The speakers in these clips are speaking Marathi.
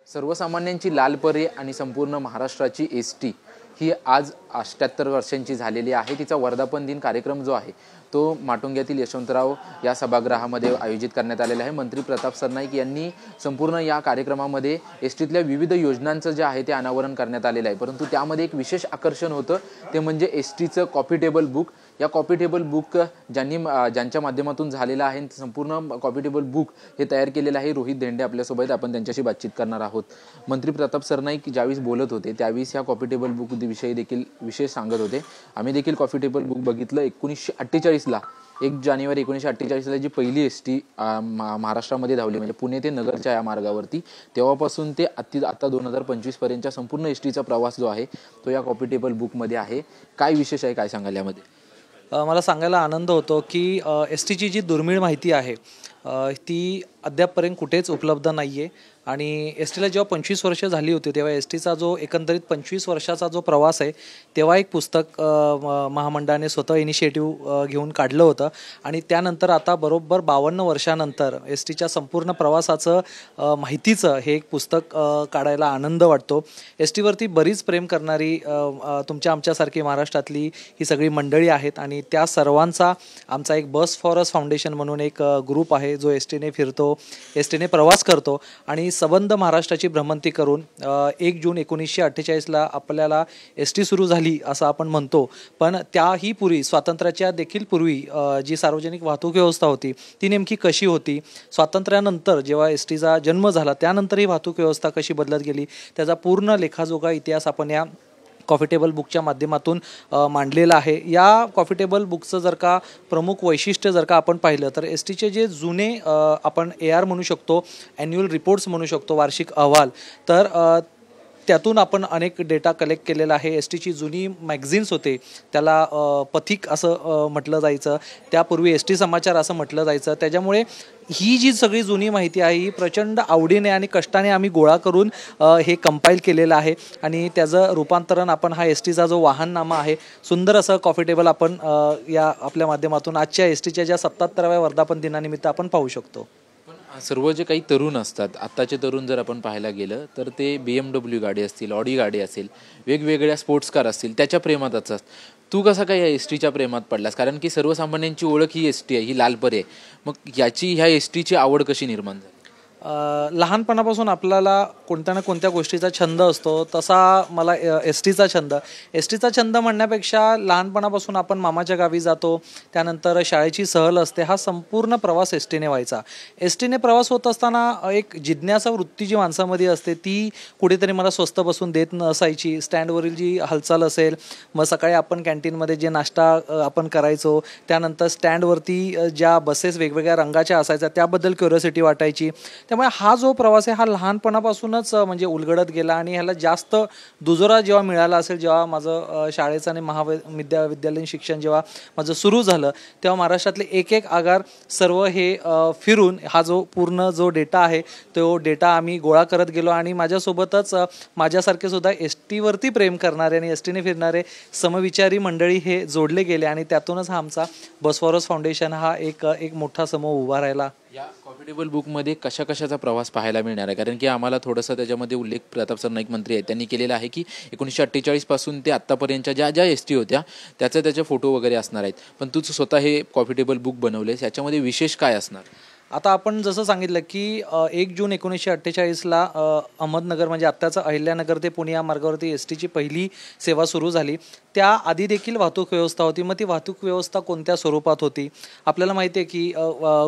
सर्वसामान्यांची लाल परी आणि संपूर्ण महाराष्ट्राची एसटी ही आज 78 वर्षांची झालेली आहे। तिचा वर्धापन दिन कार्यक्रम जो आहे तो माटुंग्यातील यशवंतराव या सभागृहामध्ये आयोजित करण्यात आलेला आहे। मंत्री प्रताप सरनाईक यांनी संपूर्ण या कार्यक्रमामध्ये एसटीतल्या विविध योजनांचं जे आहे ते अनावरण करण्यात आलेलं आहे। परंतु त्यामध्ये एक विशेष आकर्षण होतं ते म्हणजे एसटीचं कॉफी टेबल बुक। या कॉफी टेबल बुक ज्यांच्या माध्यमातून झालेलं आहे, संपूर्ण कॉफी टेबल बुक हे तयार केलेलं आहे रोहित धेंडे आपल्यासोबत, आपण त्यांच्याशी बातचीत करणार आहोत। मंत्री प्रताप सरनाईक ज्यावेळेस बोलत होते त्यावेळेस ह्या कॉफी टेबल बुक विषयी देखील विशेष सांगत होते। आम्ही देखील कॉफी टेबल बुक बघितलं। 1948 ला 1 जानेवारी 1948 ला जी पहिली एसटी महाराष्ट्रामध्ये धावली म्हणजे पुणे ते नगरच्या या मार्गावरती, तेव्हापासून ते आता 2025 पर्यंतच्या संपूर्ण एसटीचा प्रवास जो आहे तो या कॉफी टेबल बुक मध्ये आहे। काय विशेष आहे, काय सांगाल यामध्ये? मला सांगायला आनंद होतो की एसटीची जी दुर्मिळ माहिती आहे ती अद्यापपर्यंत कुठेच उपलब्ध नाही आहे। आणि एसटीला जेव्हा 25 वर्ष झाली होती तेव्हा एसटीचा जो एकंदरीत 25 वर्षाचा जो प्रवास आहे तेव्हा एक पुस्तक महामंडळाने स्वतः इनिशिएटिव्ह घेऊन काढलं होतं। आणि त्यानंतर आता बरोबर 52 वर्षानंतर एसटीच्या संपूर्ण प्रवासाचं माहितीचं हे एक पुस्तक काढायला आनंद वाटतो। एसटीवरती बरीच प्रेम करणारी आमच्यासारखी महाराष्ट्रातली ही सगळी मंडळी आहेत आणि त्या सर्वांचा आमचा एक बस फॉर अस फाउंडेशन म्हणून एक ग्रुप आहे जो एसटीने फिरतो, एसटीने प्रवास करतो आणि संबंध महाराष्ट्राची भ्रमंती करून 1 जून 1948 ला आपल्याला एसटी सुरू झाली असं आपण म्हणतो। पण त्याही पूर्वी स्वातंत्र्याच्या देखील पूर्वी जी सार्वजनिक वाहतूक व्यवस्था होती ती नेमकी कशी होती, स्वातंत्र्यानंतर जेव्हा एसटीचा जन्म झाला त्यानंतर ही वाहतूक व्यवस्था कशी बदलत गेली, त्याचा पूर्ण लेखाजोखा इतिहास आपण या कॉफी टेबल बुकच्या माध्यमातून मांडलेला आहे। या कॉफी टेबल बुकचं जर का प्रमुख वैशिष्ट्य जर का आपण पाहिलं तर एसटीचे जे जुने आपण AR म्हणू शकतो, ॲन्युअल रिपोर्ट्स म्हणू शकतो, वार्षिक अहवाल, तर त्यातून आपण अनेक डेटा कलेक्ट केलेला आहे। एसटीची जुनी मॅगझिन्स होते त्याला पथिक असं म्हटलं जायचं, त्यापूर्वी एसटी समाचार असं म्हटलं जायचं। त्याच्यामुळे ही जी सगळी जुनी माहिती आहे ही प्रचंड आवडीने आणि कष्टाने आम्ही गोळा करून हे कंपाईल केलेलं आहे आणि त्याचं रूपांतरण आपण हा एसटीचा जो वाहननामा आहे सुंदर असं कॉफी टेबल आपण या आपल्या माध्यमातून आजच्या एसटीच्या ज्या 77व्या वर्धापन दिनानिमित्त आपण पाहू शकतो। सर्व जे काही तरुण असतात, आत्ताचे तरुण जर आपण पाहायला गेलं तर ते BMW गाडी असतील, ऑडी गाडी असेल, वेगवेगळ्या स्पोर्ट्स कार असतील, त्याच्या प्रेमात असतात। तू कसा काय या एसटीच्या प्रेमात पडलास? कारण की सर्वसामान्यांची ओळख ही एसटी आहे, ही लालपरी आहे। मग ह्या एसटीची आवड कशी निर्माण झाली? लहानपणापासून आपल्याला कोणत्या ना कोणत्या गोष्टीचा छंद असतो, तसा मला एसटीचा छंद म्हणण्यापेक्षा लहानपणापासून आपण मामाच्या गावी जातो, त्यानंतर शाळेची सहल असते, हा संपूर्ण प्रवास एसटीने व्हायचा। एसटीने प्रवास होत असताना एक जिज्ञासा वृत्ती जी माणसामध्ये असते ती कुठेतरी मला स्वस्त बसून देत नसायची। स्टँडवरील जी हालचाल असेल, मग सकाळी आपण कॅन्टीनमध्ये जे नाश्ता आपण करायचो, त्यानंतर स्टँडवरती ज्या बसेस वेगवेगळ्या रंगाच्या असायच्या त्याबद्दल क्युरिओसिटी वाटायची। त्यामुळे हा जो प्रवास आहे हा लहानपणापासूनच म्हणजे उलगडत गेला आणि ह्याला जास्त दुजोरा जेव्हा मिळाला असेल, जेव्हा माझं शाळेचं आणि विद्यालयीन शिक्षण जेव्हा माझं सुरू झालं तेव्हा महाराष्ट्रातले एक आगार सर्व हे फिरून हा जो पूर्ण जो डेटा आहे तो डेटा आम्ही गोळा करत गेलो आणि माझ्यासोबतच माझ्यासारखे सुद्धा एसटीवरती प्रेम करणारे आणि एसटीने फिरणारे समविचारी मंडळी हे जोडले गेले आणि त्यातूनच हा आमचा बस फॉर अस फाउंडेशन हा एक मोठा समूह उभा राहिला। या कॉफी टेबल बुकमध्ये कशाचा प्रवास पाहायला मिळणार आहे? कारण की आम्हाला थोडंसं त्याच्यामध्ये उल्लेख प्रताप सरनाईक मंत्री आहेत त्यांनी केलेला आहे की 1948 पासून ते आत्तापर्यंतच्या ज्या एसटी होत्या त्याचे फोटो वगैरे असणार आहेत। पण तू स्वतः हे कॉफी टेबल बुक बनवलेस, याच्यामध्ये विशेष काय असणार? आता आपण जसं सांगितलं की 1 जून 1948 ला अहमदनगर म्हणजे आत्ताचं अहिल्यानगर ते पुणे या मार्गावरती एसटीची पहिली सेवा सुरू झाली। त्याआधी देखील वाहतूक व्यवस्था होती। मग ती वाहतूक व्यवस्था कोणत्या स्वरूपात होती? आपल्याला माहिती आहे की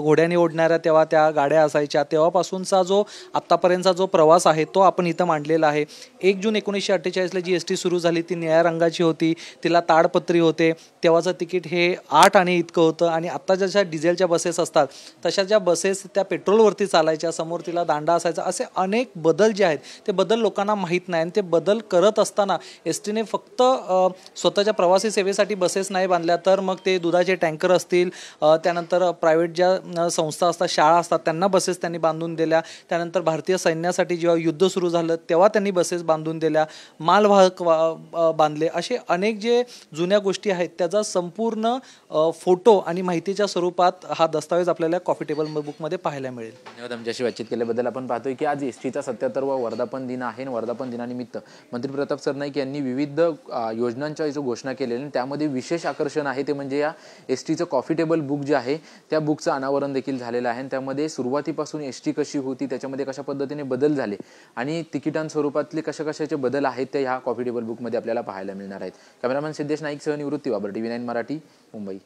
घोड्याने ओढणाऱ्या तेव्हा त्या गाड्या असायच्या, तेव्हापासूनचा जो आत्तापर्यंतचा जो प्रवास आहे तो आपण इथं मांडलेला आहे। 1 जून 1948 ला जी एसटी सुरू झाली ती निळ्या रंगाची होती, तिला ताडपत्री होते, तेव्हाचं तिकीट हे 8 आणे इतकं होतं आणि आत्ता जशा डिझेलच्या बसेस असतात तशा ज्या बसेस त्या पेट्रोलवरती चालायच्या, समोर तिला दांडा असायचा, असे अनेक बदल जे आहेत ते बदल लोकांना माहीत नाही आणि ते बदल करत असताना एसटीने फक्त स्वतःच्या प्रवासी सेवेसाठी बसेस नाही बांधल्या तर मग ते दुधाचे टँकर असतील, त्यानंतर प्रायव्हेट ज्या संस्था असतात, शाळा असतात, त्यांना बसेस त्यांनी बांधून दिल्या। त्यानंतर भारतीय सैन्यासाठी जेव्हा युद्ध सुरू झालं तेव्हा त्यांनी बसेस बांधून दिल्या, मालवाहक बांधले, असे अनेक जे जुन्या गोष्टी आहेत त्याचा संपूर्ण फोटो आणि माहितीच्या स्वरूपात हा दस्तावेज आपल्याला कॉफी टेबल बुकमध्ये पाहायला मिळेल. धन्यवाद आमच्याशी बातचीत केल्याबद्दल. आपण पाहतोय की आज एसटीचा 77वा वर्धापन दिन आहे आणि वर्धापन दिनानिमित्त मंत्री प्रताप सरनाईक यांनी विविध योजनांच्या जो घोषणा केलेल्या आणि त्यामध्ये विशेष आकर्षण आहे ते म्हणजे या एसटीचं कॉफी टेबल बुक जे आहे त्या बुकचं अनावरण देखील झालेलं आहे. त्यामध्ये सुरुवातीपासून एसटी कशी होती, त्याच्यामध्ये कशा पद्धतीने बदल झाले आणि तिकिटांस्वरूपातले कशाचे बदल आहेत ते ह्या कॉफी टेबल बुकमध्ये आपल्याला पाहायला मिळणार आहेत. कॅमेरामॅन सिद्धेश नाईक सह निवृत्ती बाबर, TV9 मराठी, मुंबई.